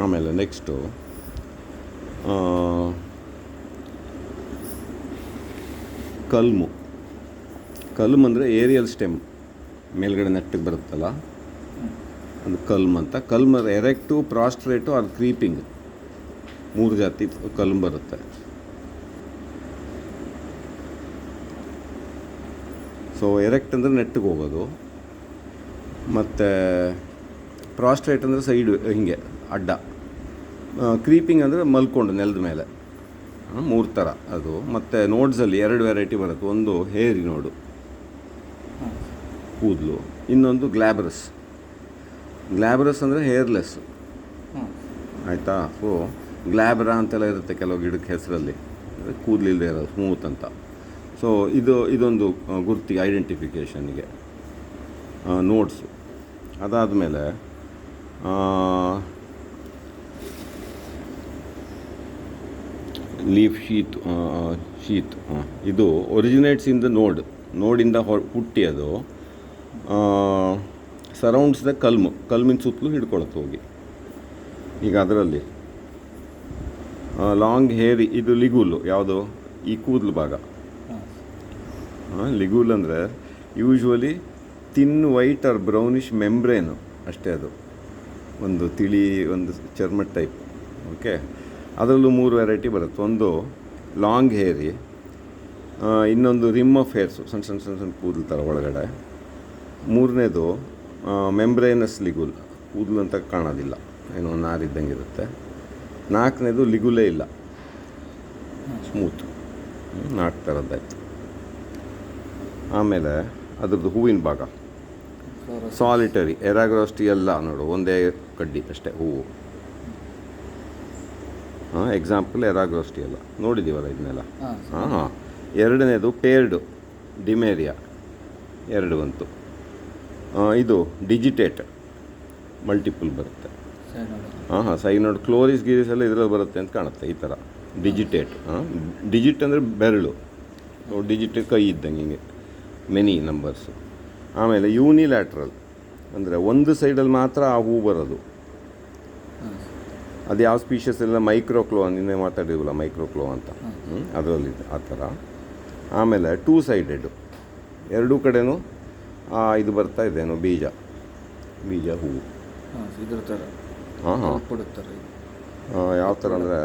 ಆಮೇಲೆ next ಕಲ್ಮು. Culm ಅಂದರೆ aerial stem, ಮೇಲ್ಗಡೆ ನೆಟ್ಟಿಗೆ ಬರುತ್ತಲ್ಲ ಅದು ಕಲ್ಮ್ ಅಂತ. ಕಲ್ಮ್ ಎರೆಕ್ಟು, ಪ್ರಾಸ್ಟ್ರೇಟು, ಅದು ಕ್ರೀಪಿಂಗ್, 3 ಜಾತಿ ಕಲ್ಮ್ ಬರುತ್ತೆ. ಸೊ ಎರೆಕ್ಟ್ ಅಂದರೆ ನೆಟ್ಟಿಗೆ ಹೋಗೋದು, ಮತ್ತು ಪ್ರಾಸ್ಟ್ರೇಟ್ ಅಂದರೆ ಸೈಡು ಹಿಂಗೆ ಅಡ್ಡ, ಕ್ರೀಪಿಂಗ್ ಅಂದರೆ ಮಲ್ಕೊಂಡು ನೆಲದ ಮೇಲೆ. 3 ಥರ ಅದು. ಮತ್ತು ನೋಡ್ಸಲ್ಲಿ 2 ವೆರೈಟಿ ಬರುತ್ತೆ. ಒಂದು ಹೇರಿ ನೋಡು, ಕೂದಲು. ಇನ್ನೊಂದು ಗ್ಲ್ಯಾಬ್ರಸ್. ಗ್ಲ್ಯಾಬ್ರಸ್ ಅಂದರೆ ಹೇರ್ಲೆಸ್, ಆಯಿತಾ. ಸೊ ಗ್ಲ್ಯಾಬ್ರಾ ಅಂತೆಲ್ಲ ಇರುತ್ತೆ ಕೆಲವು ಗಿಡಕ್ಕೆ ಹೆಸರಲ್ಲಿ, ಕೂದಲಿಲ್ಲದೆ ಇರೋದು, ಸ್ಮೂತ್ ಅಂತ. ಸೊ ಇದೊಂದು ಗುರ್ತಿಗೆ, ಐಡೆಂಟಿಫಿಕೇಷನ್ಗೆ ನೋಟ್ಸು. ಅದಾದಮೇಲೆ ಲೀಫ್ ಶೀತ್ ಇದು ಒರಿಜಿನೇಟ್ಸ್ ಇನ್ ದ ನೋಡಿಂದ ಹುಟ್ಟಿ ಅದು ಸರೌಂಡ್ಸ್ ದ ಕಲ್ಮಿನ ಸುತ್ತಲೂ ಹಿಡ್ಕೊಳತ್ತೆ ಹೋಗಿ. ಈಗ ಅದರಲ್ಲಿ ಲಾಂಗ್ ಹೇರಿ, ಇದು ಲಿಗೂಲು. ಯಾವುದು? ಈ ಕೂದಲು ಭಾಗ. ಲಿಗೂಲ್ ಅಂದರೆ ಯೂಶ್ವಲಿ ತಿನ್ ವೈಟ್ ಆರ್ ಬ್ರೌನಿಷ್ ಮೆಂಬ್ರೇನು ಅಷ್ಟೇ. ಅದು ಒಂದು ತಿಳಿ, ಒಂದು ಚರ್ಮದ ಟೈಪ್. ಓಕೆ, ಅದರಲ್ಲೂ 3 ವೆರೈಟಿ ಬರುತ್ತೆ. ಒಂದು ಲಾಂಗ್ ಹೇರಿ, ಇನ್ನೊಂದು ರಿಮ್ ಆಫ್ ಹೇರ್ಸು, ಸಣ್ಣ ಸಣ್ಣ ಸಣ್ಣ ಸಣ್ಣ ಕೂದಲು ಥರ ಒಳಗಡೆ. 3ನೇದು ಮೆಂಬ್ರೇನಸ್ ಲಿಗೂಲ್, ಕೂದಲು ಅಂತ ಕಾಣೋದಿಲ್ಲ, ಏನೋ ನಾರಿದ್ದಂಗೆ ಇರುತ್ತೆ. 4ನೇದು ಲಿಗೂಲೇ ಇಲ್ಲ, ಸ್ಮೂತ್. 4 ಥರದ್ದಾಯ್ತು. ಆಮೇಲೆ ಅದ್ರದ್ದು ಹೂವಿನ ಭಾಗ ಸಾಲಿಟರಿ, ಎರಾಗ್ರಾಸ್ಟಿ ಎಲ್ಲ ನೋಡು, ಒಂದೇ ಕಡ್ಡಿ ಅಷ್ಟೇ ಹೂವು. ಎಕ್ಸಾಂಪಲ್ ಎರಾಗ್ರಾಸ್ಟಿ ಎಲ್ಲ ನೋಡಿದ್ದೀವಲ್ಲ ಇದನ್ನೆಲ್ಲ. ಹಾಂ. 2ನೇದು ಪೇರ್ಡು, ಡಿಮೇರಿಯಾ, 2 ಬಂತು. ಇದು ಡಿಜಿಟೇಟ್, ಮಲ್ಟಿಪಲ್ ಬರುತ್ತೆ. ಸೈನೋಡ್, ಕ್ಲೋರಿಸ್ ಗಿರಿಸ್ ಎಲ್ಲ ಇದರಲ್ಲಿ ಬರುತ್ತೆ ಅಂತ ಕಾಣುತ್ತೆ. ಈ ಥರ ಡಿಜಿಟೇಟ್. ಡಿಜಿಟ್ ಅಂದರೆ ಬೆರಳು, ಡಿಜಿಟ್ ಕೈ ಇದ್ದಂಗೆ, ಹಿಂಗೆ ಮೆನಿ ನಂಬರ್ಸು. ಆಮೇಲೆ ಯೂನಿಲ್ಯಾಟ್ರಲ್ ಅಂದರೆ ಒಂದು ಸೈಡಲ್ಲಿ ಮಾತ್ರ ಆ ಹೂ ಬರೋದು. ಅದು ಯಾವ ಸ್ಪೀಷಸ್ ಎಲ್ಲ ಮೈಕ್ರೋಕ್ಲೋ, ನಿನ್ನೆ ಮಾತಾಡಿದ್ವಲ್ಲ ಮೈಕ್ರೋಕ್ಲೋ ಅಂತ, ಅದರಲ್ಲಿ ಆ ಥರ. ಆಮೇಲೆ 2 ಸೈಡೆಡು, 2 ಕಡೆನೂ ಇದು ಬರ್ತಾ ಇದೇನು ಬೀಜ ಹೂವು. ಹಾಂ ಯಾವ ಥರ ಅಂದರೆ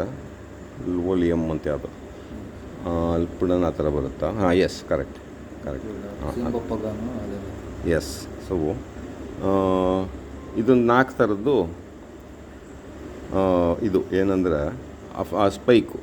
ಓಲಿಯಮ್ ಅಂತ ಯಾವುದು, ಅಲ್ಪುಡನ್ ಆ ಥರ ಬರುತ್ತಾ? S, correct. ಎಸ್. ಸೊ ಇದೊಂದು 4 ಥರದ್ದು ಇದು ಏನಂದರೆ ಆ ಸ್ಪೈಕು,